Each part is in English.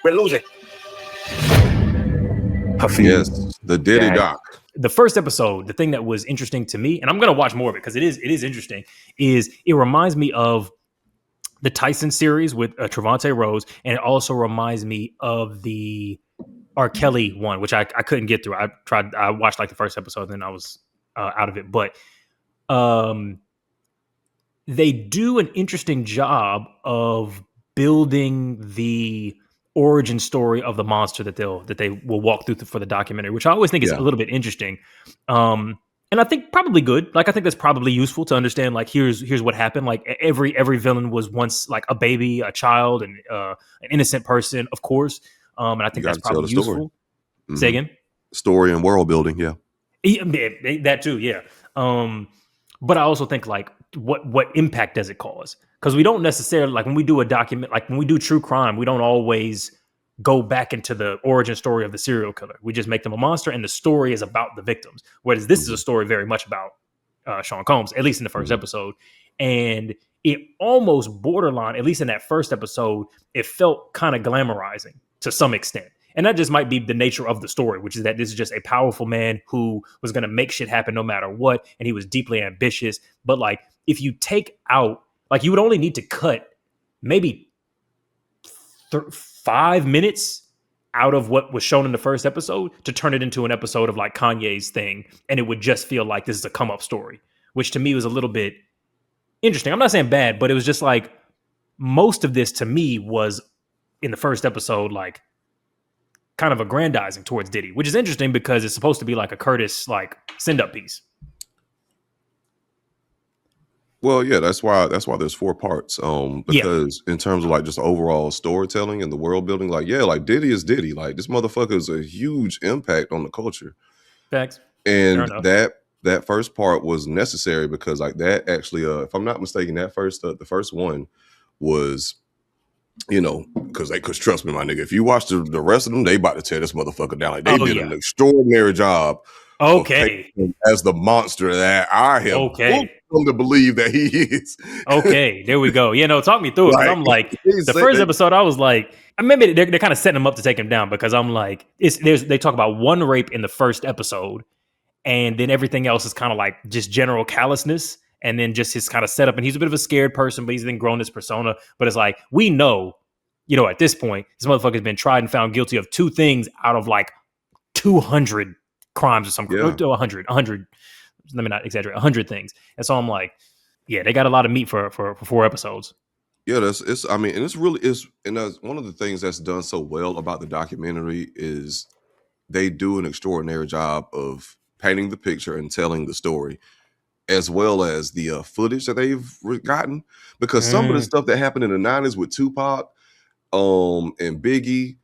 We're losing. Yes, the Diddy doc. The first episode, the thing that was interesting to me, and I'm going to watch more of it because it is interesting, is it reminds me of the Tyson series with Trevante Rose, and it also reminds me of the R. Kelly one, which I couldn't get through. I watched like the first episode, and then I was out of it. But they do an interesting job of building the origin story of the monster that they will walk through for the documentary, which I always think is a little bit interesting. And I think probably good. Like, I think that's probably useful to understand, like, here's what happened. Like, every villain was once like a baby, a child, and an innocent person, of course. And I think that's probably useful. Mm-hmm. Say again? Story and world building, yeah. That too, yeah. But I also think, like, what impact does it cause? Because we don't necessarily, like, when we do a document, like when we do true crime, we don't always go back into the origin story of the serial killer. We just make them a monster, and the story is about the victims. Whereas this is a story very much about Sean Combs, at least in the first episode. And it almost borderline, at least in that first episode, it felt kind of glamorizing to some extent. And that just might be the nature of the story, which is that this is just a powerful man who was going to make shit happen no matter what. And he was deeply ambitious. But, like, if you take out, like, you would only need to cut maybe 5 minutes out of what was shown in the first episode to turn it into an episode of, like, Kanye's thing. And it would just feel like this is a come up story, which to me was a little bit interesting. I'm not saying bad, but it was just like, most of this to me was in the first episode, like, kind of aggrandizing towards Diddy, which is interesting because it's supposed to be like a Curtis, like, send up piece. Well, yeah, that's why there's 4 parts. Because in terms of, like, just overall storytelling and the world building, like, yeah, like, Diddy is Diddy. Like, this motherfucker is a huge impact on the culture. Facts. And that first part was necessary because, like, that actually, if I'm not mistaken, that the first one was, you know, because trust me, my nigga, if you watch the rest of them, they about to tear this motherfucker down. Like, they did an extraordinary job. Okay. As the monster that I have to believe that he is. Okay, there we go. You know, talk me through it. Because I'm like, the first episode, I was like, maybe they're kind of setting him up to take him down, because I'm like, they talk about one rape in the first episode, and then everything else is kind of like just general callousness, and then just his kind of setup. And he's a bit of a scared person, but he's then grown this persona. But it's like, we know, you know, at this point, this motherfucker's been tried and found guilty of 2 things out of like 200 crimes or something. 100. Let me not exaggerate. 100 things. And so I'm like, yeah, they got a lot of meat for 4 episodes. Yeah, and it's really is. And that's one of the things that's done so well about the documentary is they do an extraordinary job of painting the picture and telling the story, as well as the footage that they've gotten. Because some of the stuff that happened in the 90s with Tupac and Biggie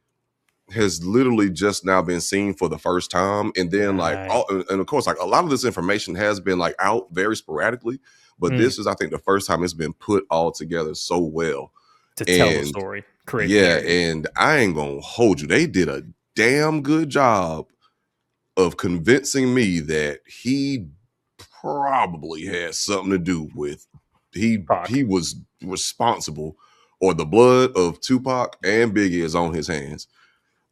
has literally just now been seen for the first time. And then and of course, like, a lot of this information has been, like, out very sporadically, but this is, I think, the first time it's been put all together so well to tell the story. And I ain't gonna hold you. They did a damn good job of convincing me that he probably had something to do with he was responsible, or the blood of Tupac and Biggie is on his hands.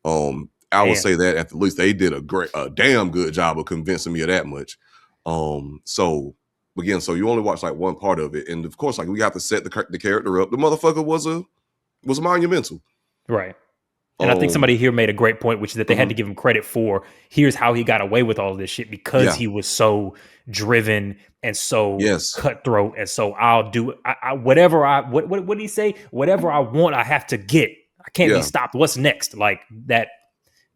I would say that at the least they did a damn good job of convincing me of that much. So you only watch, like, one part of it, and of course, like, we have to set the character up. The motherfucker was monumental, right? And I think somebody here made a great point, which is that they had to give him credit for, here's how he got away with all of this shit, because he was so driven and so cutthroat, and so I'll do whatever what did he say? Whatever I want, I have to get. I can't be stopped. What's next? Like, that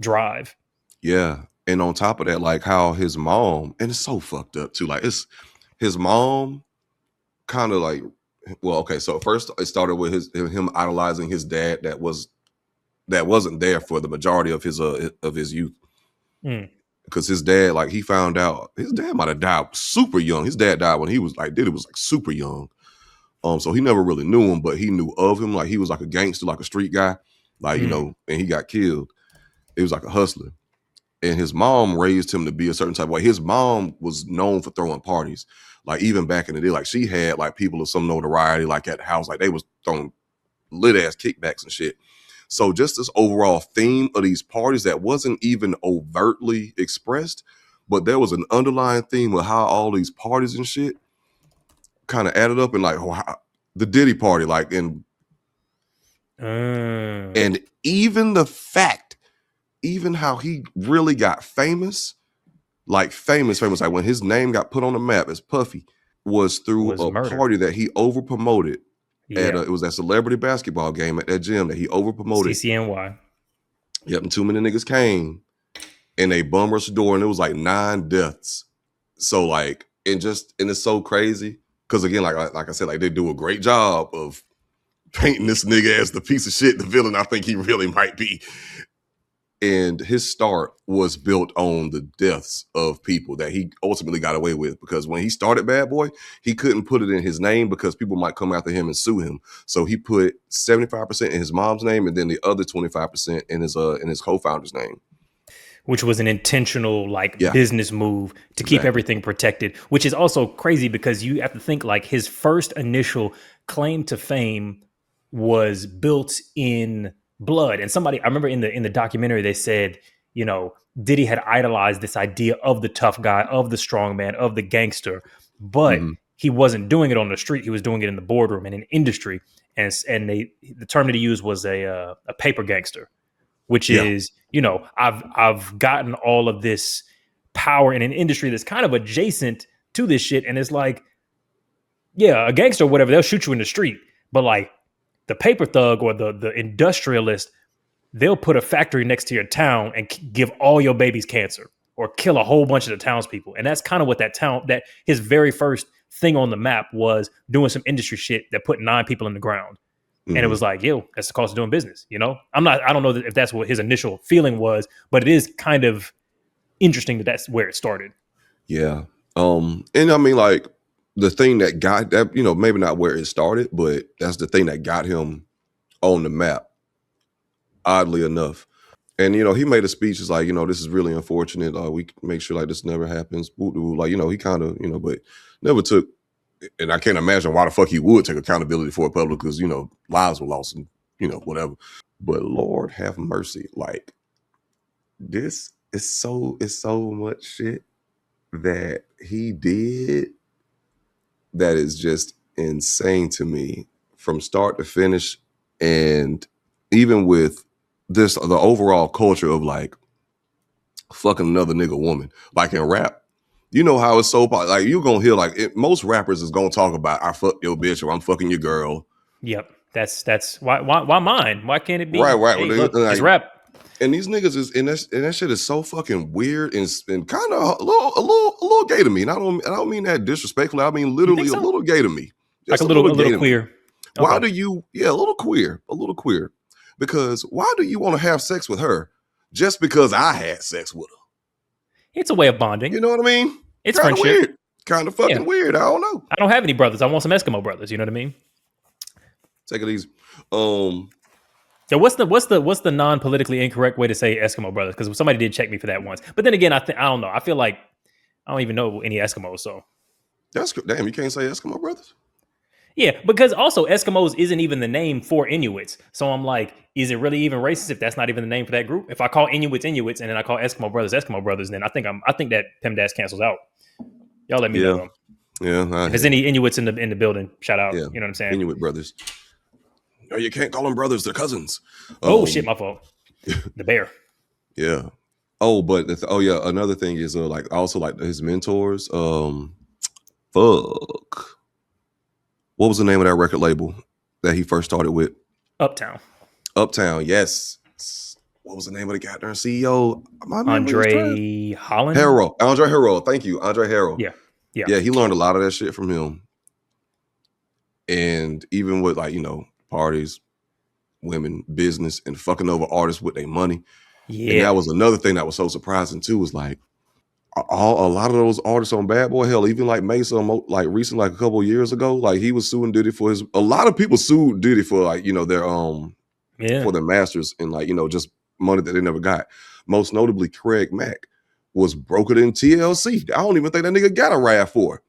drive. Yeah. And on top of that, like, how his mom, and it's so fucked up too. Like, it's his mom kind of like, well, okay. So first it started with him idolizing his dad that wasn't there for the majority of his youth. Because his dad, like, he found out his dad might have died super young. His dad died when he was like, Diddy was like super young. So he never really knew him, but he knew of him. Like, he was like a gangster, like a street guy, like, you know, and he got killed. It was like a hustler. And his mom raised him to be a certain type of way. His mom was known for throwing parties. Like, even back in the day, like, she had, like, people of some notoriety, like, at the house, like, they was throwing lit ass kickbacks and shit. So just this overall theme of these parties that wasn't even overtly expressed, but there was an underlying theme of how all these parties and shit kind of added up, and like the Diddy party, like, and even the fact, even how he really got famous, like famous, like when his name got put on the map as Puffy, was through a murder. party that he over promoted. It was that celebrity basketball game at that gym that he over promoted. CCNY. Yep, and too many niggas came and they bum rushed the door, and it was like 9 deaths. So like, and it's so crazy because again, like I said, like they do a great job of painting this nigga as the piece of shit, the villain I think he really might be. And his start was built on the deaths of people that he ultimately got away with, because when he started Bad Boy, he couldn't put it in his name because people might come after him and sue him. So he put 75% in his mom's name and then the other 25% in his co-founder's name. Which was an intentional business move to keep everything protected, which is also crazy because you have to think like his first initial claim to fame was built in blood. And I remember in the documentary, they said, you know, Diddy had idolized this idea of the tough guy, of the strong man, of the gangster, but he wasn't doing it on the street. He was doing it in the boardroom and in industry. And the term that he used was a paper gangster, which is, you know, I've gotten all of this power in an industry that's kind of adjacent to this shit. And it's like, yeah, a gangster or whatever, they'll shoot you in the street. But like the paper thug or the industrialist, they'll put a factory next to your town and give all your babies cancer or kill a whole bunch of the townspeople. And that's kind of what that his very first thing on the map was, doing some industry shit that put 9 people in the ground. And it was like, yo, that's the cost of doing business. You know, I don't know if that's what his initial feeling was, but it is kind of interesting that that's where it started. Yeah. And I mean, like, the thing that got that, you know, maybe not where it started, but that's the thing that got him on the map, oddly enough. And, you know, he made a speech, is like, you know, this is really unfortunate. We make sure like this never happens. Like, you know, he kind of, you know, but never took, and I can't imagine why the fuck he would take accountability for it public, because, you know, lives were lost and, you know, whatever. But Lord have mercy. Like, this is so much shit that he did that is just insane to me from start to finish. And even with this, the overall culture of like fucking another nigga woman, like in rap, you know how it's so like you're gonna hear like most rappers is gonna talk about I fucked your bitch or I'm fucking your girl. Yep, that's why mine? Why can't it be right? Hey, look, like, it's rap. And these niggas is and that shit is so fucking weird and kind of a little gay to me. And I don't mean that disrespectfully. I mean literally so? a little gay to me. Just like a little queer. Why do you? Yeah, a little queer. Because why do you want to have sex with her just because I had sex with her? It's a way of bonding. You know what I mean? It's kinda friendship. Weird. Kind of fucking weird. I don't know. I don't have any brothers. I want some Eskimo brothers. You know what I mean? Take it easy. So what's the non-politically incorrect way to say Eskimo brothers? Because somebody did check me for that once. But then again, I don't know. I feel like I don't even know any Eskimos. So that's damn. You can't say Eskimo brothers. Yeah, because also Eskimos isn't even the name for Inuits. So I'm like, is it really even racist if that's not even the name for that group? If I call Inuits and then I call Eskimo brothers, then I think that PEMDAS cancels out. Y'all let me know. Yeah. If there's any Inuits in the building, shout out. Yeah. You know what I'm saying? Inuit brothers. No, you can't call them brothers, they're cousins. Oh shit, my fault. The bear. Yeah. Oh, but another thing is like also like his mentors. Fuck. What was the name of that record label that he first started with? Uptown, yes. What was the name of the goddamn CEO? Andre Holland? Andre Harrell. Thank you, Andre Harrell. Yeah. He learned a lot of that shit from him. And even with like, you know, parties, women, business, and fucking over artists with their money. Yeah. And that was another thing that was so surprising too, was like a lot of those artists on Bad Boy, hell, even like Mesa, like recent, like a couple of years ago, like he was suing Diddy for a lot of people sued Diddy for like, you know, their for their masters and like, you know, just money that they never got. Most notably, Craig Mack was brokered in TLC. I don't even think that nigga got a rap for.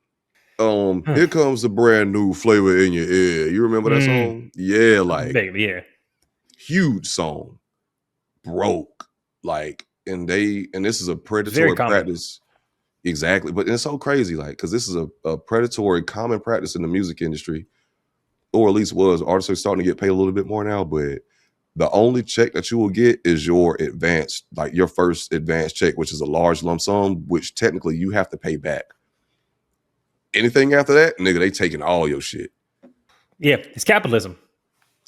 Here comes the brand new flavor in your ear. You remember that song? Yeah, like baby, yeah. huge song, broke. Like, and this is a It's very predatory common. practice. Exactly. But it's so crazy, like, because this is a predatory common practice in the music industry, or at least was. Artists are starting to get paid a little bit more now, but the only check that you will get is your advance, like your first advance check, which is a large lump sum, which technically you have to pay back. Anything after that, nigga, they taking all your shit. Yeah, it's capitalism.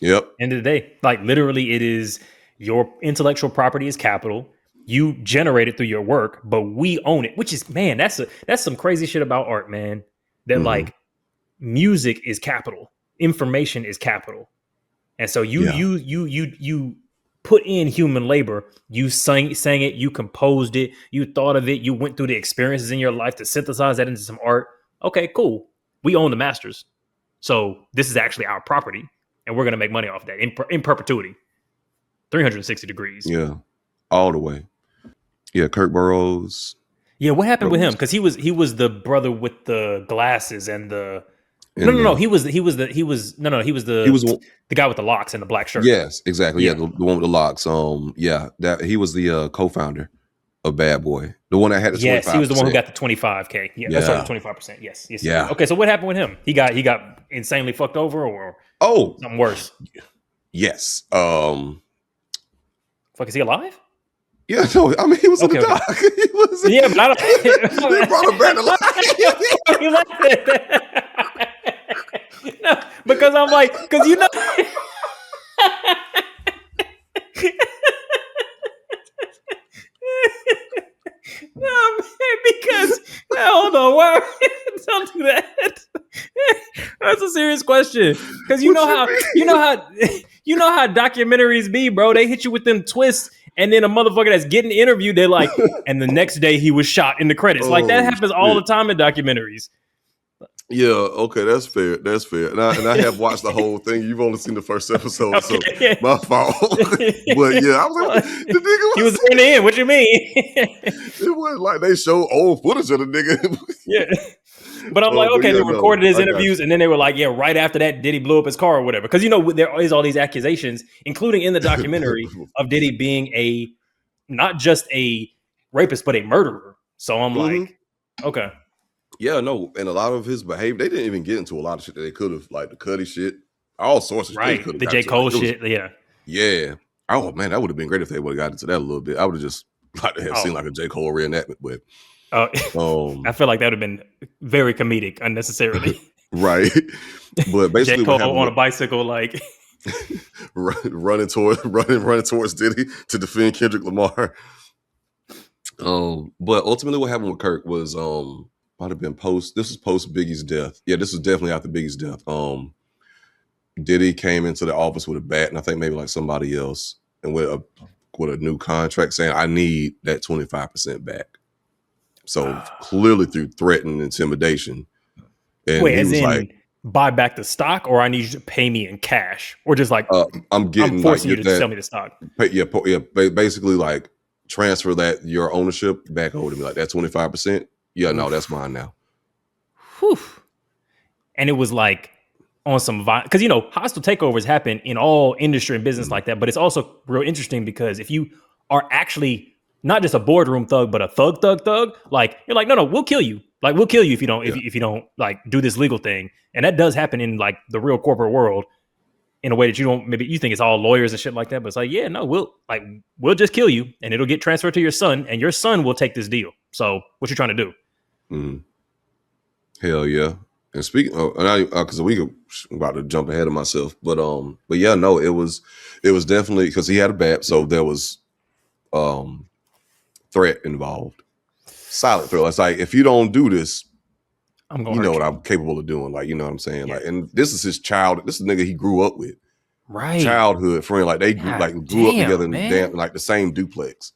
Yep. End of the day, like literally, it is your intellectual property is capital. You generate it through your work, but we own it. Which is, man, that's some crazy shit about art, man. That Mhm. like music is capital, information is capital, and so Yeah. you put in human labor. You sang it, you composed it, you thought of it, you went through the experiences in your life to synthesize that into some art. Okay, cool. We own the masters, so this is actually our property, and we're gonna make money off that in perpetuity. 360 degrees. Yeah. All the way. Yeah. Kirk Burrowes. Yeah, what happened with him? Burrowes. Because he was the brother with the glasses and the And no he was he was one. the guy with the locks and the black shirt. Yes, exactly. Yeah, Yeah. the one with the locks. Yeah, that he was the co-founder of Bad Boy, the one that had the Yes, he was the one who 25%. got the 25K. Yeah, sorry, the Yeah. 25%. Yes. Yeah. Okay, so what happened with him? He got insanely fucked over or Oh, something worse. yes. Fuck, is he alive? Yeah, no, I mean he was in Okay, the okay. doc. He was Yeah, but I don't. they brought him back to life. You laughed. No, because I'm like, because you know. No, man, because hold on, why? Don't do that. That's a serious question. Because you know how you know how documentaries be, bro. They hit you with them twists, and then a motherfucker that's getting interviewed, they're like, and the next day he was shot in the credits. Like that Oh happens all the shit. time in documentaries. Yeah, okay, that's fair. That's fair. And I have watched the whole thing. You've only seen the first episode, so Okay. my fault. But yeah, I was like, the nigga He was, was in the end. What you mean? it was like they showed old footage of the nigga. Yeah. But I'm like, But okay, yeah, they no, recorded his I got interviews, and then they were like, yeah, right after that, Diddy blew up his car or whatever. Because, you know, there is all these accusations, including in the documentary, you. of Diddy being not just a rapist, but a murderer. So I'm Mhm. like, okay. Yeah, no, and a lot of his behavior, they didn't even get into a lot of shit that they could have, like the Cuddy shit, all sorts of shit they Right. could have The got J. into. Cole Like, it was, shit. Yeah. yeah. Oh man, that would have been great if they would have got into that a little bit. I would have just like to have seen Oh. like a J. Cole reenactment, but I feel like that would have been very comedic unnecessarily. right. But J. basically, what Cole happened on a with bicycle, like, running towards Diddy to defend Kendrick Lamar. But ultimately, what happened with Kirk was might have been this was post Biggie's death. Yeah, this was definitely after Biggie's death. Diddy came into the office with a bat, and I think maybe like somebody else, and with a new contract saying, "I need that 25% back." So clearly through threat and intimidation, and wait, he as was in like, buy back the stock, or I need you to pay me in cash, or just like "I'm getting I'm like forcing you to that, sell me the stock." basically like transfer that your ownership back over to me, like that 25%. Yeah, no, that's mine now." Whew. And it was like on some because you know hostile takeovers happen in all industry and business like that, but it's also real interesting because if you are actually not just a boardroom thug, but a thug, like you're like, no, we'll kill you. Like we'll kill you if you don't Yeah. if you don't like do this legal thing, and that does happen in like the real corporate world in a way that you don't maybe you think it's all lawyers and shit like that, but it's like, yeah, no, we'll just kill you, and it'll get transferred to your son, and your son will take this deal. So what you trying to do? Mhm. Hell yeah. And speaking of, and because I'm about to jump ahead of myself, but yeah, no, it was definitely because he had a bat, so there was threat involved, silent threat. It's like, if you don't do this, I'm gonna you know hurt what you. I'm capable of doing. Like, you know what I'm saying? Yeah. Like, and this is his child. This is a nigga he grew up with, Right. childhood friend. Like they grew up together in man. like the same duplex,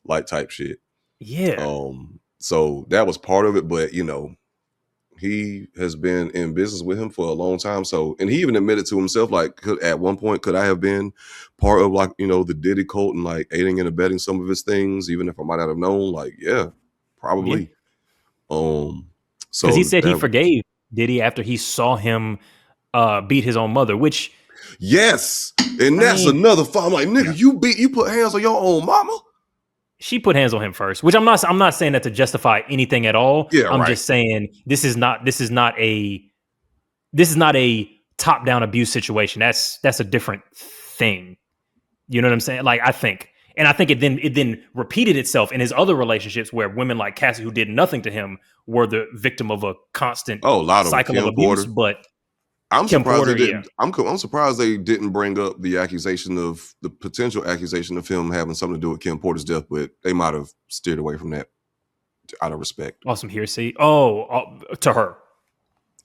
like type shit. Yeah. So that was part of it, but you know, he has been in business with him for a long time. So, and he even admitted to himself, like, at one point, could I have been part of, like, you know, the Diddy cult and like aiding and abetting some of his things, even if I might not have known? Like, yeah, probably. So because he said he forgave Diddy after he saw him beat his own mother, which Yes, and I that's mean, another I'm like, nigga, you put hands on your own mama. she put hands on him first, which I'm not saying that to justify anything at all. Yeah, I'm right. just saying this is not a top down abuse situation. That's a different thing. You know what I'm saying? Like I think it then repeated itself in his other relationships where women like Cassie, who did nothing to him, were the victim of a constant Oh, a lot of them. cycle of Kim abuse. Porter. But I'm Kim surprised they Porter, yeah, didn't. I'm surprised they didn't bring up the potential accusation of him having something to do with Kim Porter's death, but they might have steered away from that out of respect. awesome hearsay. Oh, to her.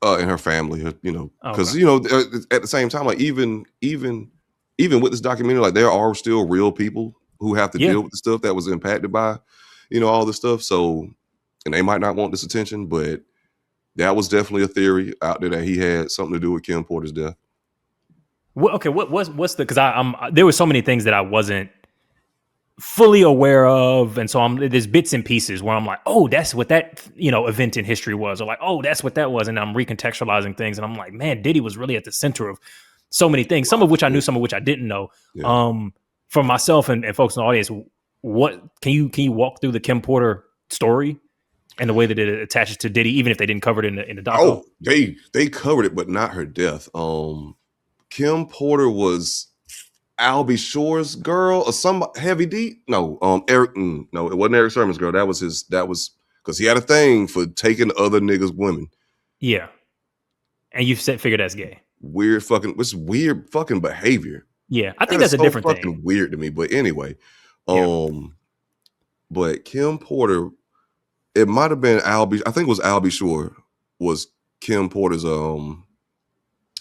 And her family, because Okay. at the same time, like even with this documentary, like there are still real people who have to Yeah. deal with the stuff that was impacted by, all this stuff. So, and they might not want this attention, but that was definitely a theory out there that he had something to do with Kim Porter's death. Okay. What's the? Because I'm there were so many things that I wasn't fully aware of, and so there's bits and pieces where I'm like, oh, that's what that event in history was, or like, oh, that's what that was, and I'm recontextualizing things, and I'm like, man, Diddy was really at the center of so many things, some of which I knew, some of which I didn't know. Yeah. For myself and folks in the audience, what can you walk through the Kim Porter story and the way that it attaches to Diddy, even if they didn't cover it in the doco? Oh, they covered it, but not her death. Kim Porter was Albie Shore's girl or some Heavy D. No, Eric. No, it wasn't Eric Sermon's girl. That was because he had a thing for taking other niggas' women. Yeah, and you figure that's gay. Weird fucking behavior. Yeah, I think that's a so different fucking thing. weird to me. But anyway, Yeah. but Kim Porter, it might have been Albie. I think it was Albie Shore was Kim Porter's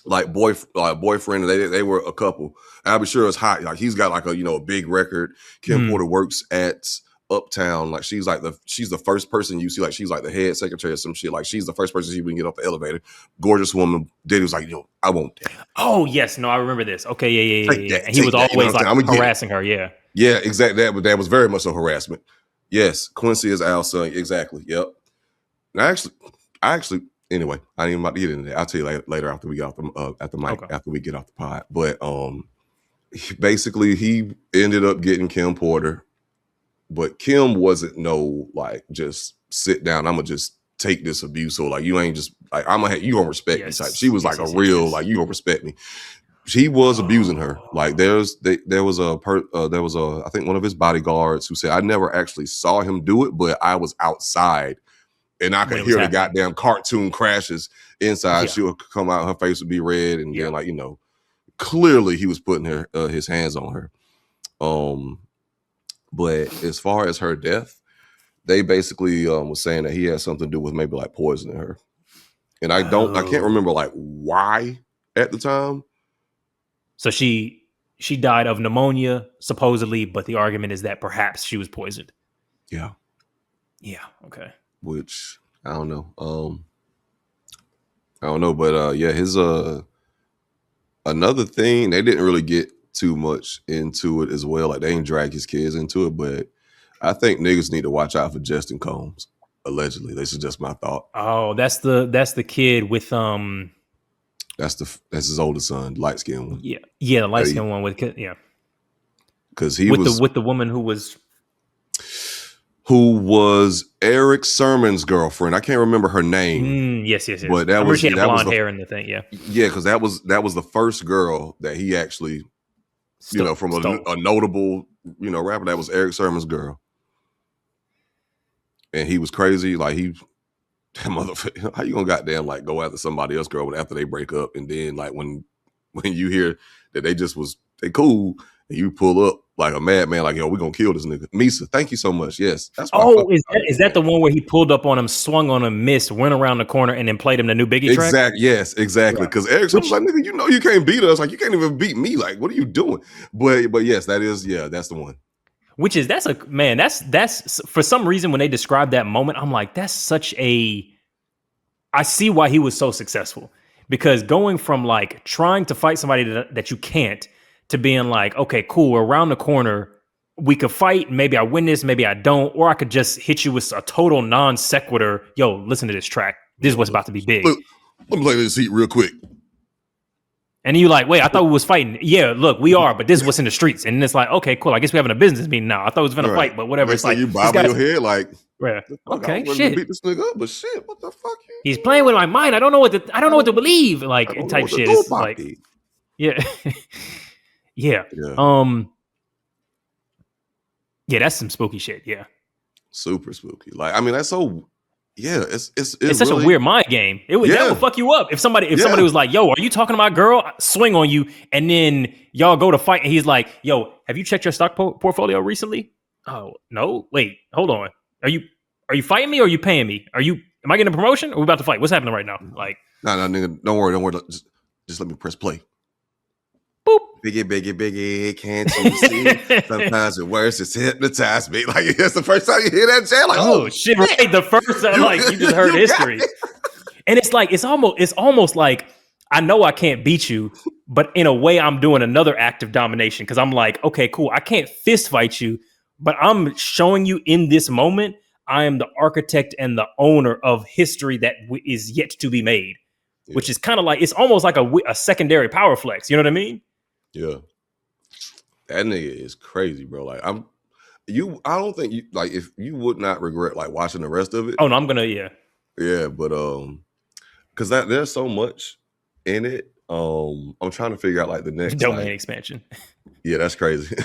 boyfriend. They were a couple. Albie Shore is hot. Like he's got like a big record. Kim Porter works at Uptown. Like she's the first person you see. Like she's like the head secretary or some shit. Like she's the first person you can get off the elevator. Gorgeous woman. Diddy was like, I want that. Oh yes, no, I remember this. Okay, yeah. And he was that, always like harassing her. Yeah. Yeah, exactly. That was very much so harassment. Yes, Quincy is Al's son. Exactly. Yep. And I actually. Anyway, I ain't even about to get into that. I'll tell you later after we get off the mic, after we get off the pod. But basically, he ended up getting Kim Porter, but Kim wasn't just sit down. I'm gonna just take this abuse, or like you ain't just like you gonna respect me type. She was like a real like you gonna respect me. He was abusing her. Like there was I think one of his bodyguards who said I never actually saw him do it, but I was outside. And I could hear the goddamn cartoon crashes inside. Yeah. She would come out, her face would be red, and then clearly he was putting his hands on her. But as far as her death, they basically was saying that he had something to do with maybe like poisoning her. And I can't remember like why at the time. So she died of pneumonia supposedly, but the argument is that perhaps she was poisoned. Yeah. Yeah. Okay. Which I don't know. But his another thing, they didn't really get too much into it as well. Like they didn't drag his kids into it, but I think niggas need to watch out for Justin Combs. Allegedly, this is just my thought. Oh, that's the kid with That's his oldest son, light skinned one. Yeah, the light skinned one with because he was with the woman who was Eric Sermon's girlfriend. I can't remember her name. Yes. But that was she had blonde hair in the thing. Yeah, because that was the first girl that he actually, from a notable, rapper. That was Eric Sermon's girl, and he was crazy. Like motherfucker, how you gonna goddamn like go after somebody else girl after they break up, and then like when you hear that they cool. You pull up like a madman, like, yo, we're going to kill this nigga. Misa, thank you so much. Yes. That's is that the one where he pulled up on him, swung on him, missed, went around the corner, and then played him the new Biggie track? Exactly. Yes, exactly. Because Eric was like, nigga, you can't beat us. Like, you can't even beat me. Like, what are you doing? But yes, that's the one. Which is, that's for some reason when they describe that moment, I'm like, I see why he was so successful. Because going from like trying to fight somebody that you can't, to being like, okay, cool, we're around the corner, we could fight, maybe I win this, maybe I don't, or I could just hit you with a total non sequitur. Yo, listen to this track. This is what's about to be big. Look, let me play this heat real quick. And you like, wait, I thought we was fighting. Yeah, look, we are, but this is what's in the streets. And it's like, okay, cool. I guess we're having a business meeting now. I thought we was gonna All right. fight, but whatever. Next It's thing like you this bobbing guy's your head like, yeah. the fuck, I Okay, was ready to shit. beat this nigga up, but shit, what the fuck? He's playing with my mind. I don't know what to believe. I Like don't know type what to shit. do It's about like, it. yeah. Yeah. Yeah, Yeah, that's some spooky shit. Yeah. super spooky. Like, I mean, that's so. Yeah, it's It's such really, a weird mind game. That would fuck you up. If somebody was like, yo, are you talking to my girl? Swing on you, and then y'all go to fight, and he's like, yo, have you checked your stock portfolio recently? Oh, no. Wait, hold on. Are you fighting me or are you paying me? Am I getting a promotion or are we about to fight? What's happening right now? Like, no, nigga, don't worry. Just let me press play. boop. Biggie, can't you see? Sometimes the worst is hypnotized me. Like, that's the first time you hear that jam. Like, Oh shit! Right, the first time, like you just heard history, and it's like it's almost like I know I can't beat you, but in a way I'm doing another act of domination because I'm like, okay, cool, I can't fist fight you, but I'm showing you in this moment I am the architect and the owner of history that is yet to be made, which is kind of like it's almost like a secondary power flex. You know what I mean? Yeah, that nigga is crazy, bro. Like, I don't think you like if you would not regret like watching the rest of it. Oh no, I'm gonna Yeah, but because there's so much in it. I'm trying to figure out like the next domain expansion. Yeah, that's crazy.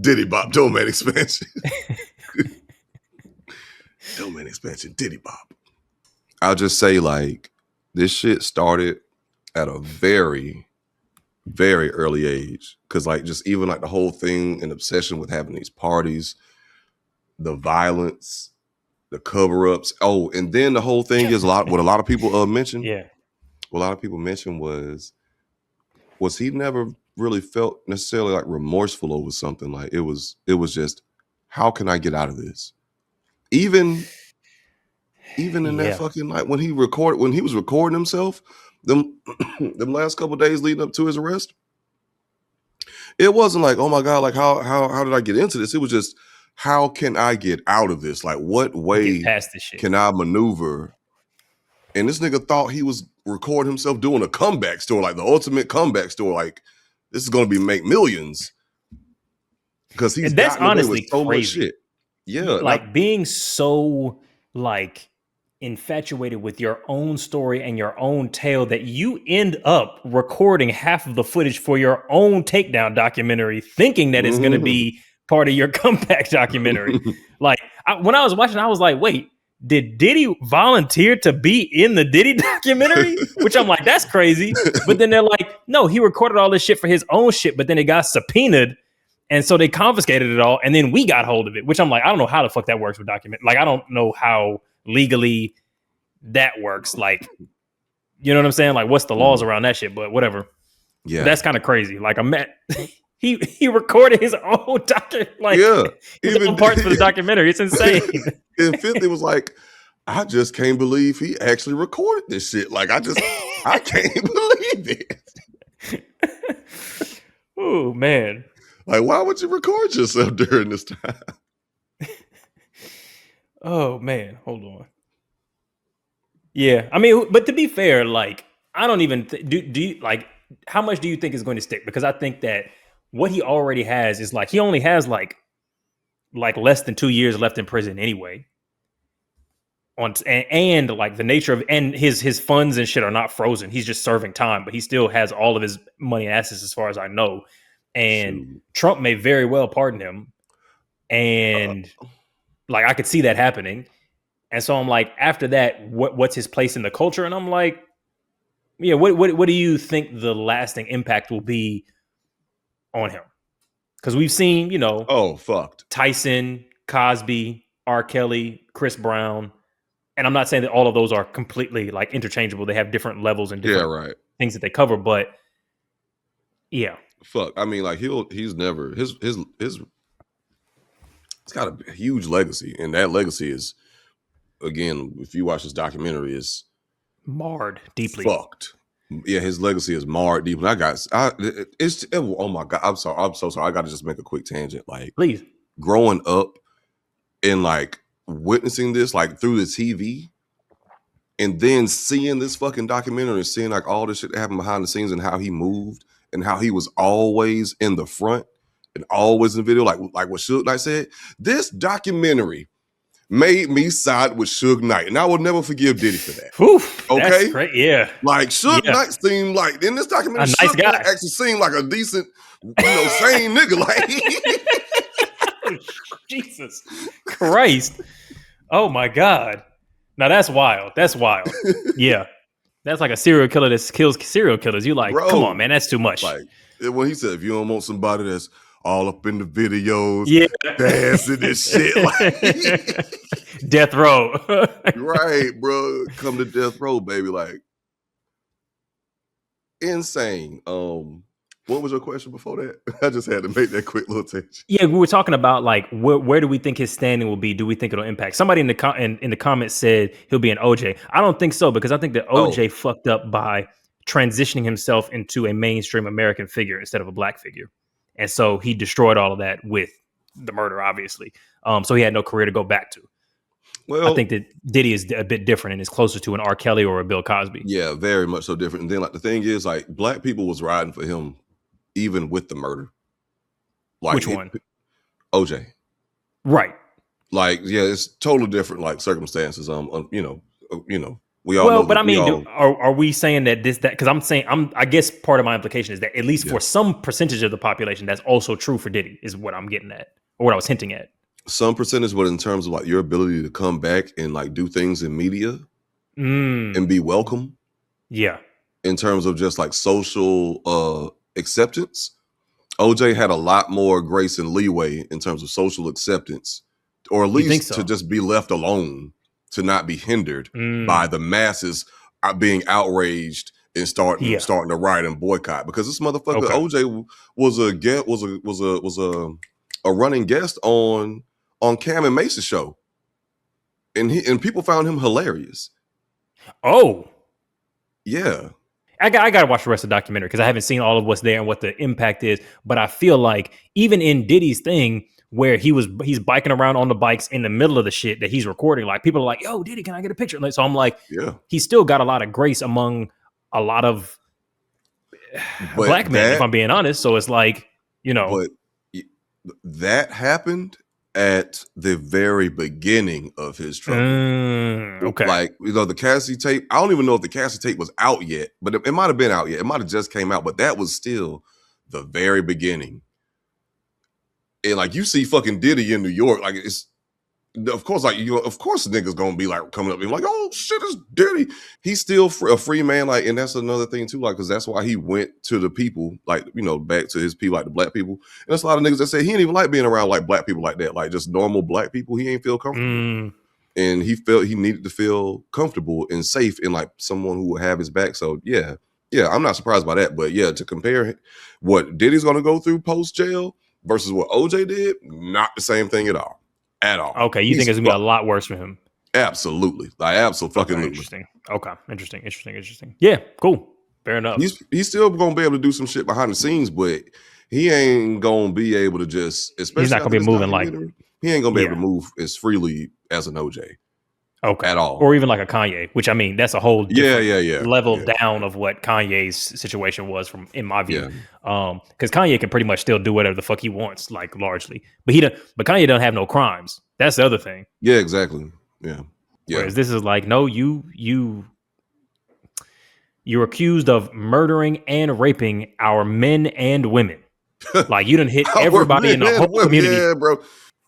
Diddy Bop domain expansion. Domain expansion, Diddy Bop. I'll just say like this shit started at a very, very early age. Cause like just even like the whole thing and obsession with having these parties, the violence, the cover-ups. Oh, and then the whole thing is what a lot of people mentioned. Yeah. What a lot of people mentioned was he never really felt necessarily like remorseful over something. Like it was just, how can I get out of this? Even in that fucking night when he was recording himself, them last couple of days leading up to his arrest, it wasn't like, oh my God, like how did I get into this? It was just, how can I get out of this? Like, what way past this shit can I maneuver? And this nigga thought he was recording himself doing a comeback story, like the ultimate comeback story. Like, this is going to make millions because he's that's honestly with so crazy. much shit. Yeah, like being so like infatuated with your own story and your own tale that you end up recording half of the footage for your own takedown documentary, thinking that it's going to be part of your comeback documentary. Like when I was watching, I was like, wait, did Diddy volunteer to be in the Diddy documentary? Which I'm like, that's crazy. But then they're like, no, he recorded all this shit for his own shit, but then it got subpoenaed. And so they confiscated it all. And then we got hold of it, which I'm like, I don't know how the fuck that works with document. Like, I don't know how legally that works. Like, you know what I'm saying? Like, what's the laws around that shit? But whatever. Yeah. But that's kind of crazy. Like, he recorded his own document, like even parts for the documentary. It's insane. And 50 was like, I just can't believe he actually recorded this shit. Like, I can't believe it. Oh man. Like, why would you record yourself during this time? Oh man, hold on. Yeah, I mean, but to be fair, like, I don't even do you like how much do you think is going to stick? Because I think that what he already has is like he only has like less than 2 years left in prison anyway. And like the nature of and his funds and shit are not frozen. He's just serving time, but he still has all of his money and assets as far as I know. And Trump may very well pardon him. And like I could see that happening. And so I'm like, after that, what's his place in the culture? And I'm like, yeah, what do you think the lasting impact will be on him? Because we've seen, Tyson, Cosby, R. Kelly, Chris Brown. And I'm not saying that all of those are completely like interchangeable. They have different levels and different things that they cover. But yeah. Fuck. I mean, like he's never his it's got a huge legacy. And that legacy is, again, if you watch this documentary, is marred deeply. Fucked. Yeah, his legacy is marred deeply. Oh my God. I'm so sorry. I gotta just make a quick tangent. Like, please. Growing up and like witnessing this like through the TV, And then seeing this fucking documentary and seeing like all this shit that happened behind the scenes and how he moved and how he was always in the front and always in the video, like what Suge Knight said, this documentary made me side with Suge Knight. And I will never forgive Diddy for that. Whew, okay? That's great. Yeah. Like Suge Knight seemed like, in this documentary, a nice Suge guy. Knight actually seemed like a decent, sane nigga. Like, Jesus Christ. Oh my God. Now that's wild. That's wild. Yeah. That's like a serial killer that kills serial killers. You like, bro, come on, man, that's too much. Like when he said, if you don't want somebody that's all up in the videos, dancing and shit, like death row. Right, bro. Come to death row, baby. Like insane. What was your question before that? I just had to make that quick little tangent. Yeah, we were talking about like where do we think his standing will be? Do we think it'll impact? Somebody in the comments said he'll be an OJ. I don't think so, because I think that OJ fucked up by transitioning himself into a mainstream American figure instead of a black figure, and so he destroyed all of that with the murder, obviously. So he had no career to go back to. Well, I think that Diddy is a bit different and is closer to an R. Kelly or a Bill Cosby. Yeah, very much so different. And then like the thing is, like black people was riding for him even with the murder. Like which one? OJ. Right. Like, yeah, it's totally different like circumstances. We all well, know. But I mean, are we saying that because I guess part of my implication is that at least for some percentage of the population, that's also true for Diddy, is what I'm getting at, or what I was hinting at. Some percentage, but in terms of like your ability to come back and like do things in media and be welcome. Yeah. In terms of just like social acceptance, OJ had a lot more grace and leeway in terms of social acceptance, or at least to just be left alone, to not be hindered by the masses being outraged and starting to riot and boycott. Because this motherfucker OJ was a running guest on Cam and Mason's show, and people found him hilarious. Oh, yeah. I got to watch the rest of the documentary because I haven't seen all of what's there and what the impact is. But I feel like even in Diddy's thing, where he's biking around on the bikes in the middle of the shit that he's recording, like people are like, "Yo, Diddy, can I get a picture?" So I'm like, he's still got a lot of grace among a lot of black men, if I'm being honest. So it's like, but that happened at the very beginning of his trouble. Okay. Like, the Cassie tape, I don't even know if the Cassie tape was out yet, but it might have been out yet. It might have just came out, but that was still the very beginning. And like, you see fucking Diddy in New York, like it's, of course, like, of course the niggas gonna be like coming up and like, oh shit, it's Diddy. He's still a free man, like, and that's another thing too, like, because that's why he went to the people, like, back to his people, like the black people. And there's a lot of niggas that say he didn't even like being around like black people like that, like just normal black people. He ain't feel comfortable, and he felt he needed to feel comfortable and safe in like someone who would have his back. So yeah, I'm not surprised by that. But yeah, to compare what Diddy's gonna go through post jail versus what OJ did, not the same thing at all. At all. Okay, you think it's gonna be a lot worse for him? Absolutely. Like, absolutely. Interesting. Okay, interesting. Yeah, cool. Fair enough. He's still gonna be able to do some shit behind the scenes, but he ain't gonna be able to just, especially he's not gonna be moving like, he ain't gonna be able to move as freely as an OJ. Okay. At all. Or even like a Kanye, which I mean, that's a whole different level yeah. down of what Kanye's situation was, from in my view. Because Kanye can pretty much still do whatever the fuck he wants, like largely. But Kanye doesn't have no crimes. That's the other thing. Yeah, exactly. Yeah. Whereas this is like, no, you're accused of murdering and raping our men and women. Like, you done hit everybody in the whole community. Yeah, bro.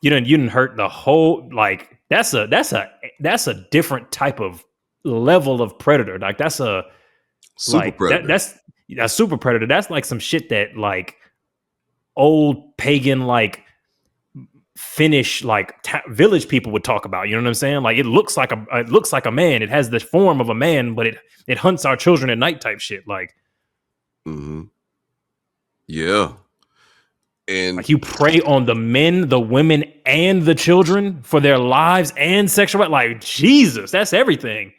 You done hurt the whole, like, that's a different type of level of predator. Like, that's a super predator. That's a super predator. That's like some shit that like old pagan, like Finnish, like village people would talk about. You know what I'm saying? Like, it looks like a man. It has the form of a man, but it hunts our children at night type shit. Like, yeah. And like, you prey on the men, the women, and the children for their lives and sexual. Like, Jesus, that's everything.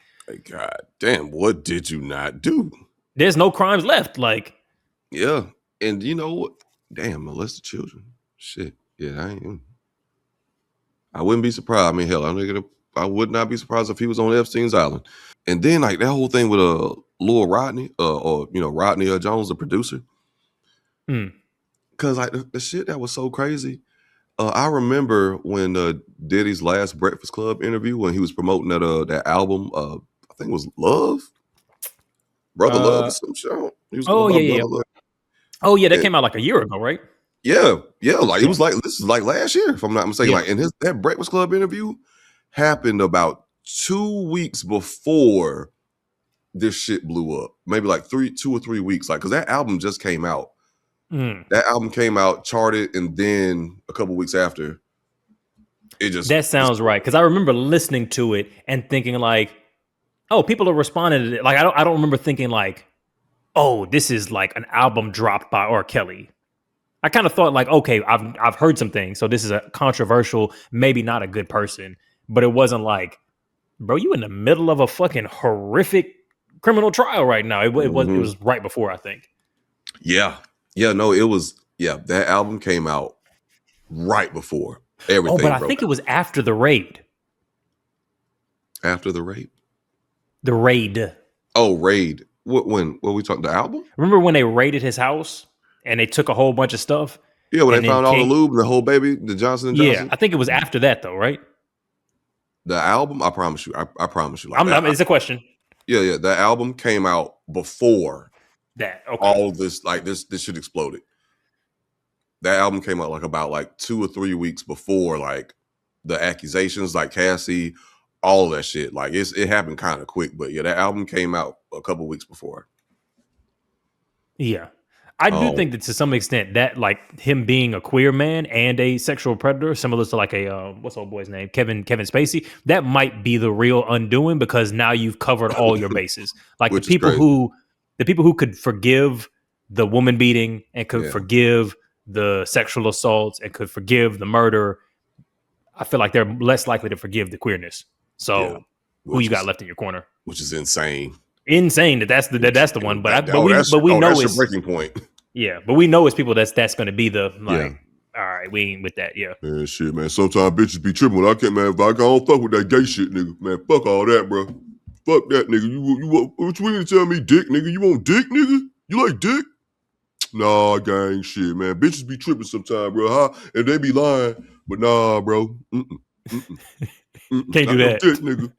God damn, what did you not do? There's no crimes left. Like, yeah, and you know what? Damn, molested children. Shit. Yeah, I wouldn't be surprised. I mean, hell, I would not be surprised if he was on Epstein's island. And then like that whole thing with Lil Rodney, or Rodney Jones, the producer. Mm. Cause like the shit that was so crazy. I remember when Diddy's last Breakfast Club interview when he was promoting that album. I think it was Love, Brother Love, or some shit. He was Oh going by yeah. Brother Love. Oh yeah, that And came out like a year ago, right? yeah, like it was like this is like last year, if I'm not mistaken. Yeah. Like, and that Breakfast Club interview happened about 2 weeks before this shit blew up. Maybe like 2 or 3 weeks, like because that album just came out. That album came out, charted, and then a couple weeks after, it just That sounds right, because I remember listening to it and thinking like, oh, people are responding to it. Like I don't remember thinking like, oh, this is like an album dropped by R. Kelly. I kind of thought like, okay, I've heard some things, so this is a controversial, maybe not a good person, but it wasn't like, bro, you in the middle of a fucking horrific criminal trial right now. It was right before, I think. Yeah, no, it was. Yeah, that album came out right before everything. Oh, but I think it was after the raid. After the raid. The raid. Oh, raid. When we talking the album? Remember when they raided his house and they took a whole bunch of stuff? Yeah, when they found all the lube and the whole baby, the Johnson & Johnson. Yeah, I think it was after that though, right? The album, I promise you. I promise you. Like it's a question. Yeah. The album came out before that. Okay. All this, like this shit exploded. That album came out like about like 2 or 3 weeks before like the accusations, like Cassie, all of that shit. Like it happened kind of quick, but yeah, that album came out a couple weeks before. Yeah. I do think that to some extent that like him being a queer man and a sexual predator, similar to like a what's old boy's name, Kevin Spacey, that might be the real undoing, because now you've covered all your bases. Like the people who could forgive the woman beating and could forgive the sexual assaults and could forgive the murder, I feel like they're less likely to forgive the queerness. So who you got left in your corner? Which is insane. Insane that's the one, but we know it's your breaking point. Yeah, but we know it's people that's going to be the like. All right, we ain't with that. Yeah, man, shit, man. Sometimes bitches be tripping. I can't, man. If I don't fuck with that gay shit, nigga, man. Fuck all that, bro. Fuck that, nigga. You what you mean to tell me, dick, nigga? You want dick, nigga? You like dick? Nah, gang, shit, man. Bitches be tripping sometimes, bro. Huh? And they be lying, but nah, bro. Can't do that, dick, nigga.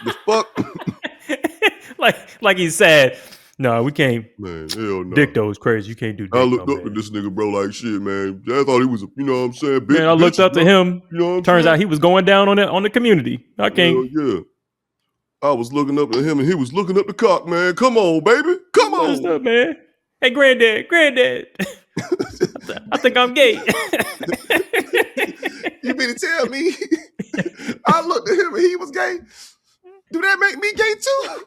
The fuck. like he said, no, we can't. Man, hell no. Dick though is crazy. You can't do dick. I looked up to this nigga, bro, like shit, man. I thought he was, you know what I'm saying? Man, I looked up to him. You know what I'm Turns out he was going down on the community. I can't. Yeah. I was looking up at him and he was looking up the cock, man. Come on, baby. Come on. What's up, man? Hey, granddad. I think I'm gay. You mean to tell me I looked at him and he was gay? Do that make me gay too?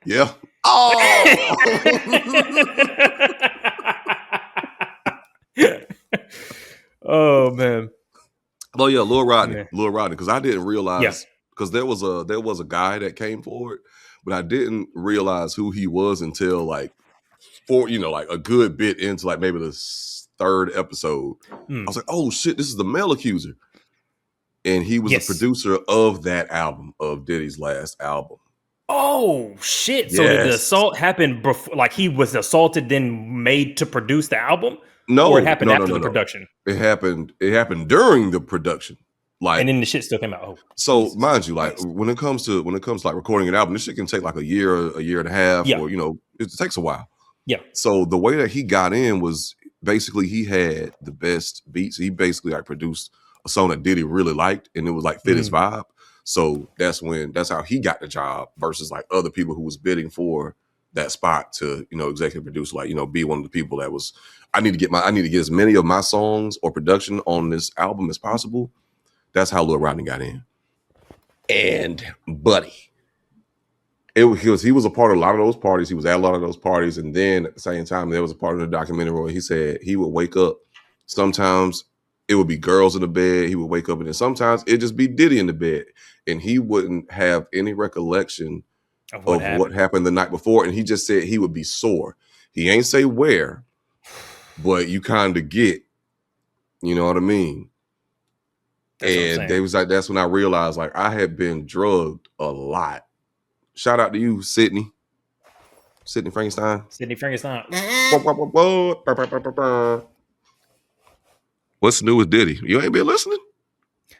Yeah. Oh. Oh man. Oh yeah, Lil Rodney, because I didn't realize, because there was a guy that came forward, but I didn't realize who he was until like like a good bit into like maybe the third episode. I was like, oh shit, this is the male accuser. And he was the producer of that album, of Diddy's last album. Oh shit! So did the assault happen before? Like he was assaulted, then made to produce the album? No, or it happened after the production. It happened during the production. Like, and then the shit still came out. Oh, so Jesus mind you, like when it comes to like recording an album, this shit can take like a year and a half, or it takes a while. Yeah. So the way that he got in was basically he had the best beats. He basically like produced a song that Diddy really liked, and it was like fit his vibe. So that's how he got the job versus like other people who was bidding for that spot to, executive produce, like, be one of the people that was, I need to get as many of my songs or production on this album as possible. That's how Lil Rodney got in. And buddy, he was a part of a lot of those parties. He was at a lot of those parties. And then at the same time, there was a part of the documentary where he said he would wake up. Sometimes it would be girls in the bed. He would wake up, and then sometimes it'd just be Diddy in the bed. And he wouldn't have any recollection of what happened the night before. And he just said he would be sore. He ain't say where, but you kind of get, you know what I mean? That's what I'm And they saying. was like, that's when I realized like I had been drugged a lot. Shout out to you, Sydney Frankenstein. Sydney Frankenstein. What's new with Diddy? You ain't been listening?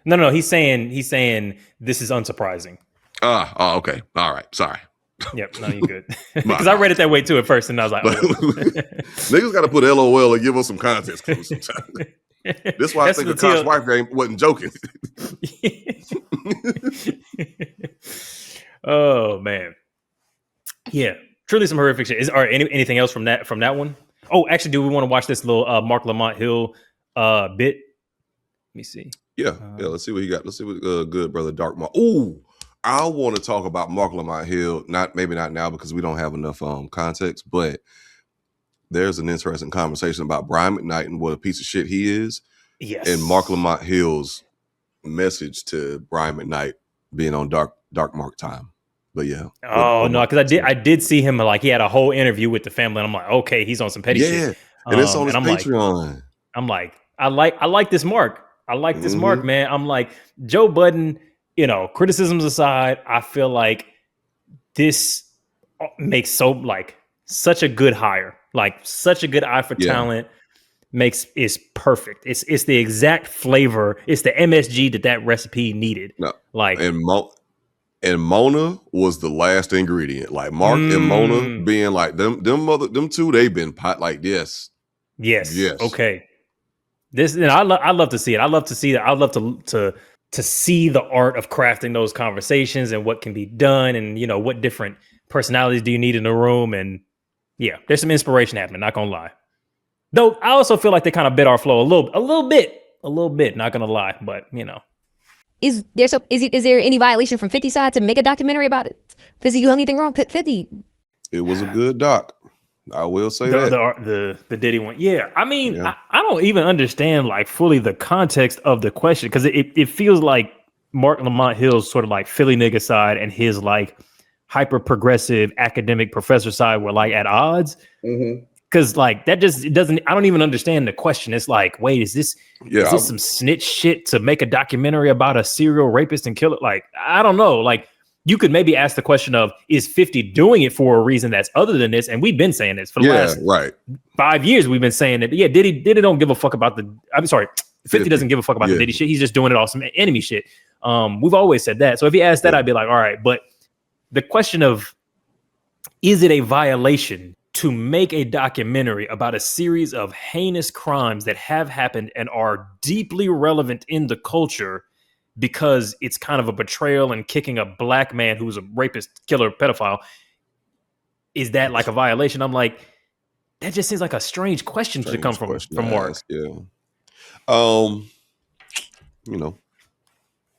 No. He's saying this is unsurprising. Okay. All right. Sorry. Yep. No, you good. Because I read it that way too at first, and I was like, niggas got to put LOL and give us some context clues sometimes. This is why I think Akash's wife game wasn't joking. Oh man, yeah, truly some horrific shit. Anything else from that one? Oh, actually, do we want to watch this little Mark Lamont Hill bit? Let me see. Yeah. Let's see what he got. Let's see what good brother Dark Mark. Ooh, I want to talk about Mark Lamont Hill. Maybe not now because we don't have enough context, but there's an interesting conversation about Brian McKnight and what a piece of shit he is. Yes. And Mark Lamont Hill's message to Brian McKnight being on Dark Mark time. But yeah. Oh no, because I did see him like he had a whole interview with the family, and I'm like, okay, he's on some petty shit. And it's on his Patreon. I'm like, I like this Mark. I like this Mark, man. I'm like, Joe Budden, criticisms aside, I feel like this makes such a good hire, like such a good eye for talent. Is perfect. It's the exact flavor. It's the MSG that recipe needed. No, like and Mona was the last ingredient. Like Mark and Mona being like them two. They've been pot like yes. Okay. This and I love to see it. I love to see that. I love to see the art of crafting those conversations and what can be done, and what different personalities do you need in the room. And yeah, there's some inspiration happening. Not gonna lie. Though I also feel like they kind of bit our flow a little bit. Not gonna lie, but is there any violation from 50's side to make a documentary about it? 50 do anything wrong? 50. It was a good doc. I will say the Diddy one. Yeah, I mean, I don't even understand like fully the context of the question because it feels like Mark Lamont Hill's sort of like Philly nigga side and his like hyper progressive academic professor side were like at odds. Because like that it doesn't. I don't even understand the question. It's like, wait, is this some snitch shit to make a documentary about a serial rapist and killer? Like, I don't know. Like, you could maybe ask the question of, is 50 doing it for a reason that's other than this? And we've been saying this for the last 5 years. We've been saying it. But yeah, Diddy don't give a fuck about the. I'm sorry, 50 doesn't give a fuck about the Diddy shit. He's just doing it all some enemy shit. We've always said that. So if he asked that, I'd be like, all right. But the question of, is it a violation to make a documentary about a series of heinous crimes that have happened and are deeply relevant in the culture because it's kind of a betrayal and kicking a black man who's a rapist, killer, pedophile? Is that like a violation? I'm like, that just seems like a strange question to come from Mark.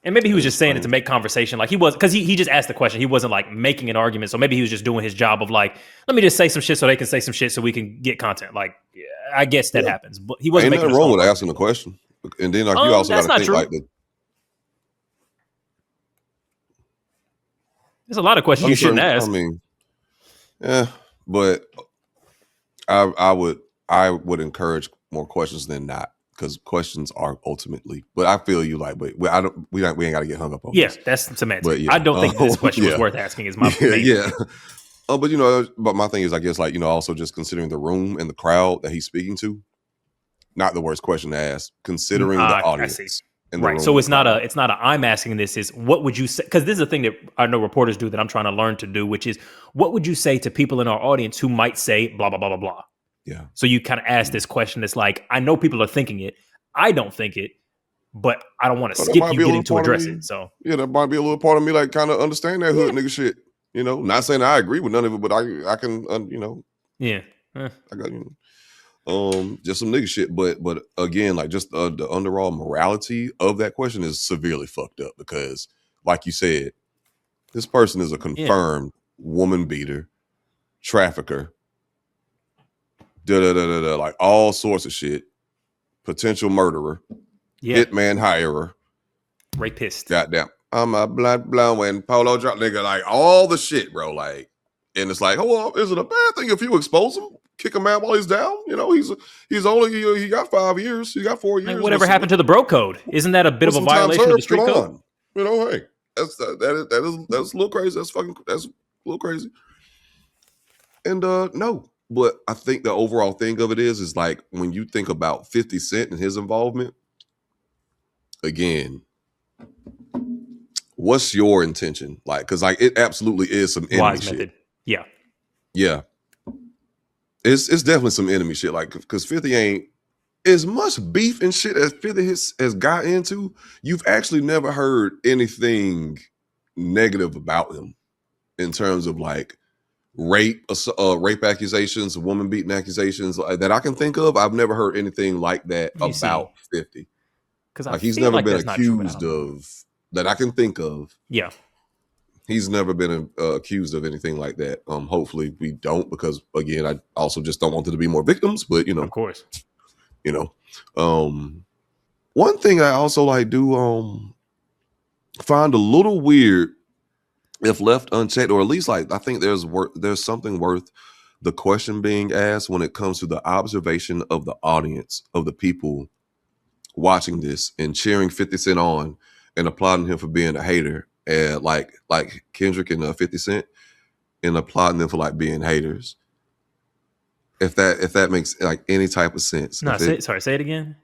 And maybe he was just saying it to make conversation. Like because he just asked the question. He wasn't like making an argument. So maybe he was just doing his job of like, let me just say some shit so they can say some shit so we can get content. Like, I guess that happens. But he wasn't making wrong with asking the question. And then like you also got to think like there's a lot of questions you shouldn't ask. I mean, but I would encourage more questions than not. Because questions are ultimately, but I feel you like, but we ain't got to get hung up on. Yeah, that's semantic. But I don't think this question was worth asking. Is my but but my thing is, I guess like also just considering the room and the crowd that he's speaking to, not the worst question to ask. Considering the audience, right? So it's not a I'm asking this. Is what would you say? Because this is a thing that I know reporters do that I'm trying to learn to do, which is what would you say to people in our audience who might say blah blah blah blah blah. Yeah. So you kind of ask this question that's like, I know people are thinking it. I don't think it, but I don't want to skip you getting to address it. So yeah, that might be a little part of me like kind of understand that hood nigga shit. Not saying I agree with none of it, but I can Yeah. I got just some nigga shit. But again, like just the underall morality of that question is severely fucked up because, like you said, this person is a confirmed woman beater, trafficker. Like all sorts of shit. Potential murderer. Hitman hirer. Rapist. Goddamn. I'm a blood blowing polo drop nigga. Like all the shit, bro. Like, and it's like, oh well, is it a bad thing if you expose them? kick a man while he's down. He got 5 years. He got 4 years. Like whatever happened to the bro code? Isn't that a bit of a violation of the street code? Hey, that's a little crazy. That's a little crazy. And no, but I think the overall thing of it is like when you think about 50 Cent and his involvement, again, what's your intention? Like, because like it absolutely is some enemy Wise shit. method. Yeah. Yeah. It's definitely some enemy shit. Like, because 50 ain't as much beef and shit as 50 has got into. You've actually never heard anything negative about him in terms of like rape accusations, woman beating accusations that I can think of. I've never heard anything like that about 50. Because like he's never been accused of that I can think of. Yeah. He's never been accused of anything like that. Hopefully we don't, because again, I also just don't want there to be more victims. But of course, one thing I also like do find a little weird if left unchecked, or at least like I think there's something worth the question being asked when it comes to the observation of the audience, of the people watching this and cheering 50 Cent on and applauding him for being a hater. And like Kendrick and 50 Cent, and applauding them for like being haters. If that makes like any type of sense. No, say it again.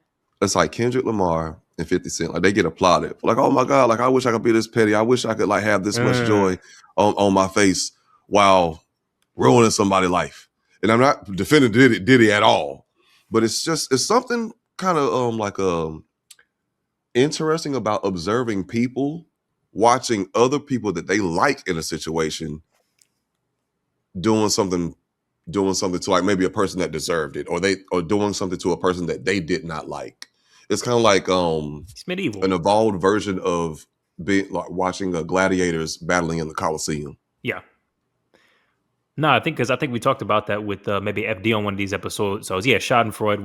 It's like Kendrick Lamar and 50 Cent, like they get applauded. Like, oh my God, like I wish I could be this petty. I wish I could like have this much joy on my face while ruining somebody's life. And I'm not defending Diddy at all, but it's something kind of interesting about observing people watching other people that they like in a situation doing something to like maybe a person that deserved it, or doing something to a person that they did not like. It's kind of like it's medieval, an evolved version of being like watching gladiators battling in the Colosseum. Yeah. No, I think we talked about that with maybe FD on one of these episodes. So yeah, Schadenfreude,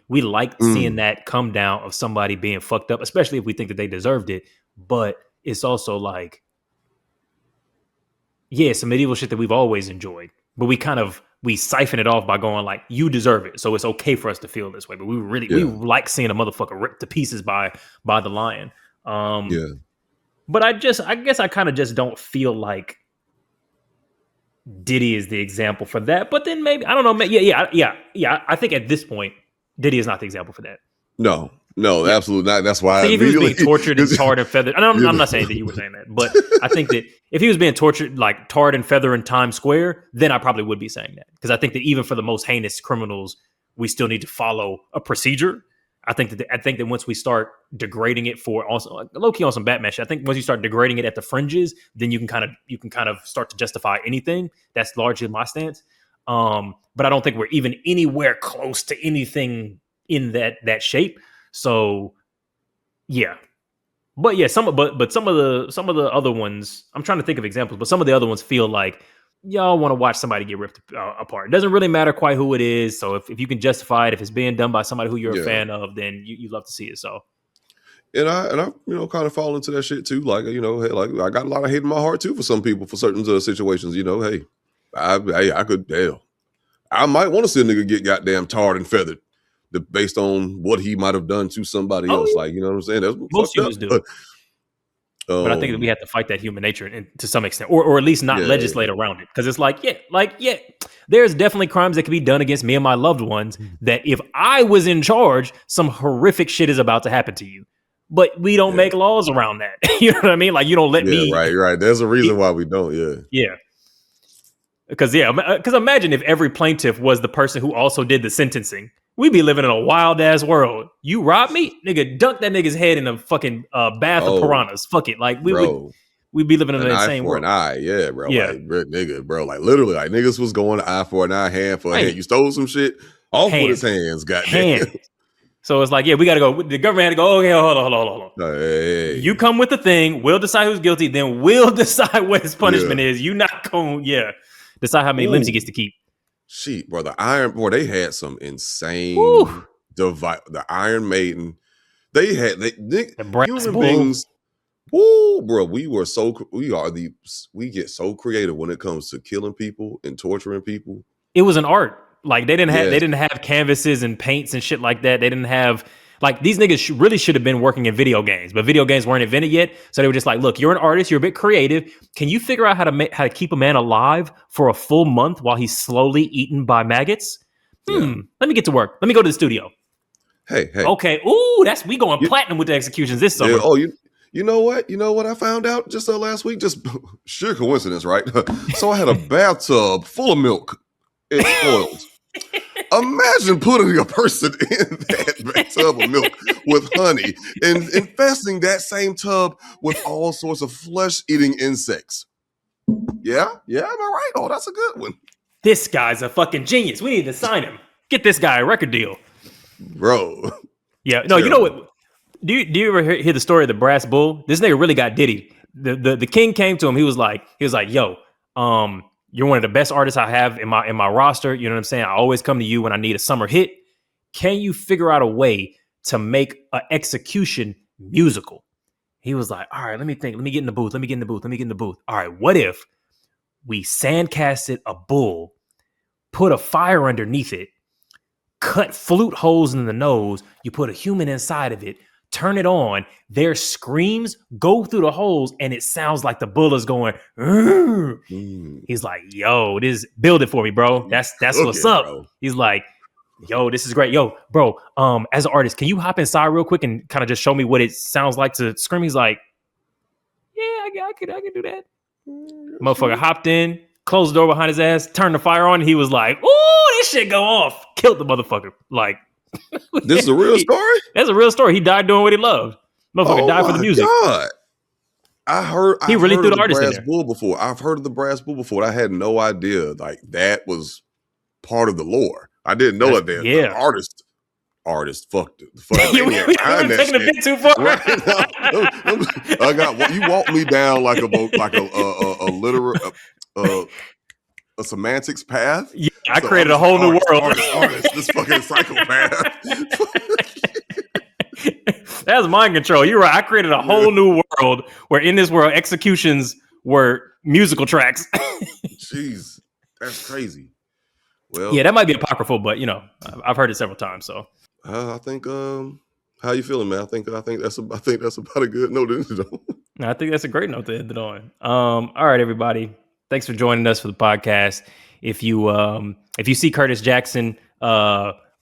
we like seeing that come down of somebody being fucked up, especially if we think that they deserved it. But it's also like, yeah, it's some medieval shit that we've always enjoyed, but we siphon it off by going like, you deserve it, so it's okay for us to feel this way. But we like seeing a motherfucker ripped to pieces by the lion. But I guess I kind of just don't feel like Diddy is the example for that. But then maybe, I don't know. Yeah. I think at this point, Diddy is not the example for that. No, absolutely not. That's why if he was being tortured and tarred and feathered, and I'm not saying that you were saying that, but I think that if he was being tortured, like tarred and feathered in Times Square, then I probably would be saying that. Because I think that even for the most heinous criminals, we still need to follow a procedure. I think that once we start degrading it for also low key on some Batman shit, I think once you start degrading it at the fringes, then you can kind of start to justify anything. That's largely my stance. But I don't think we're even anywhere close to anything in that shape. So yeah. But yeah, some of the other ones, I'm trying to think of examples, but some of the other ones feel like y'all want to watch somebody get ripped apart. It doesn't really matter quite who it is. So if you can justify it, if it's being done by somebody who you're a fan of, then you love to see it. So, and I kind of fall into that shit too. Like, hey, like I got a lot of hate in my heart too for some people, for certain situations. Hey, I could, I might want to see a nigga get goddamn tarred and feathered, based on what he might have done to somebody else. Yeah. Like, you know what I'm saying? That's most humans do. But I think that we have to fight that human nature to some extent, or at least not legislate around it. Because it's like, there's definitely crimes that can be done against me and my loved ones that if I was in charge, some horrific shit is about to happen to you. But we don't make laws around that. You know what I mean? Like, you don't let me. Right. There's a reason why we don't. Yeah. Because imagine if every plaintiff was the person who also did the sentencing. We'd be living in a wild ass world. You rob me, nigga, dunk that nigga's head in a fucking bath of piranhas. Fuck it, like we'd be living in an insane world. An eye for an eye, yeah, bro. Yeah, like, nigga, bro. Like literally, like niggas was going eye for an eye, hand for a hand. You stole some shit off with his hands, goddamn. So it's like, we gotta go. The government had to go. Okay, hold on. Hey. You come with the thing. We'll decide who's guilty. Then we'll decide what his punishment is. You not going, decide how many limbs he gets to keep. Shit, bro, the Iron, boy, they had some insane device. The Iron Maiden, they human beings. Woo, bro, we get so creative when it comes to killing people and torturing people. It was an art. Like they Yeah. didn't have canvases and paints and shit like that. They didn't have like these niggas really should have been working in video games, but video games weren't invented yet. So they were just like, look, you're an artist, you're a bit creative. Can you figure out how to keep a man alive for a full month while he's slowly eaten by maggots? Let me get to work. Let me go to the studio. Hey. Okay. Ooh, we going platinum with the executions this summer. Yeah, oh, you know what? You know what I found out just last week? Just sheer coincidence, right? So I had a bathtub full of milk. It spoiled. Imagine putting a person in that bathtub of milk with honey and infesting that same tub with all sorts of flesh-eating insects. Yeah, am I right? Oh, that's a good one. This guy's a fucking genius. We need to sign him. Get this guy a record deal. Bro. Yeah, no, you know what? Do you ever hear the story of the brass bull? This nigga really got Diddy. The king came to him. He was like, yo, you're one of the best artists I have in my roster. You know what I'm saying? I always come to you when I need a summer hit. Can you figure out a way to make an execution musical? He was like, all right, let me think. Let me get in the booth. All right, what if we sandcasted a bull, put a fire underneath it, cut flute holes in the nose, you put a human inside of it, turn it on, their screams go through the holes, and it sounds like the bull is going, He's like, yo, build it for me, bro. That's what's up. Bro. He's like, yo, this is great. Yo, bro, as an artist, can you hop inside real quick and kind of just show me what it sounds like to scream? He's like, yeah, I could do that. Motherfucker hopped in, closed the door behind his ass, turned the fire on, and he was like, ooh, this shit go off. Killed the motherfucker. Like, this is a real story? That's a real story. He died doing what he loved. Motherfucker died for the music. God. He really threw the artist in brass there. bull before. I've heard of the brass bull before. I had no idea like that was part of the lore. I didn't know that. The artist fucked it. You were taking a bit too far. Right? You walked me down like a literal a semantics path. Yeah, I created a whole new world. Artist, this fucking psychopath. That's mind control. You're right. I created a whole new world where in this world executions were musical tracks. Jeez, that's crazy. Well, yeah, that might be apocryphal, but I've heard it several times. So I think how you feeling, man? I think that's about a good note to end it on. I think that's a great note to end it on. All right, everybody. Thanks for joining us for the podcast. If you see Curtis Jackson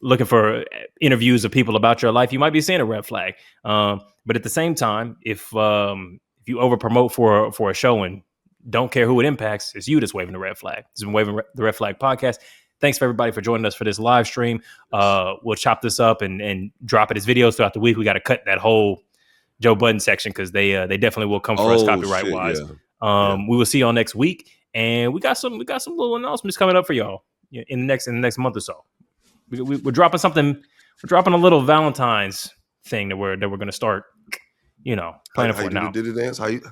looking for interviews of people about your life, you might be seeing a red flag. But at the same time, if you over promote for a show and don't care who it impacts, it's you that's waving the red flag. It's been Waving the Red Flag podcast. Thanks for everybody for joining us for this live stream. We'll chop this up and drop it as videos throughout the week. We got to cut that whole Joe Budden section because they definitely will come for us copyright wise. Yeah. We will see y'all next week, and we got some little announcements coming up for y'all in the next month or so. We're dropping something. We're dropping a little Valentine's thing that we're gonna start. Planning for now. Diddy dance? How you?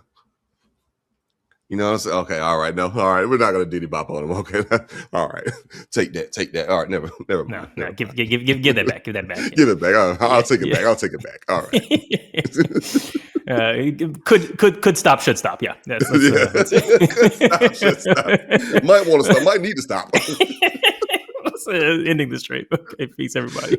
You know what I'm saying? Okay, all right. No, all right. We're not gonna Diddy bop on him. Okay, all right. Take that. All right, never mind. No, give that back. Give that back. Give it back. I'll take it back. I'll take it back. All right. Could stop, should stop. Yeah. That's Stop, should stop. Might want to stop. Might need to stop. Ending this trade. Okay, peace, everybody.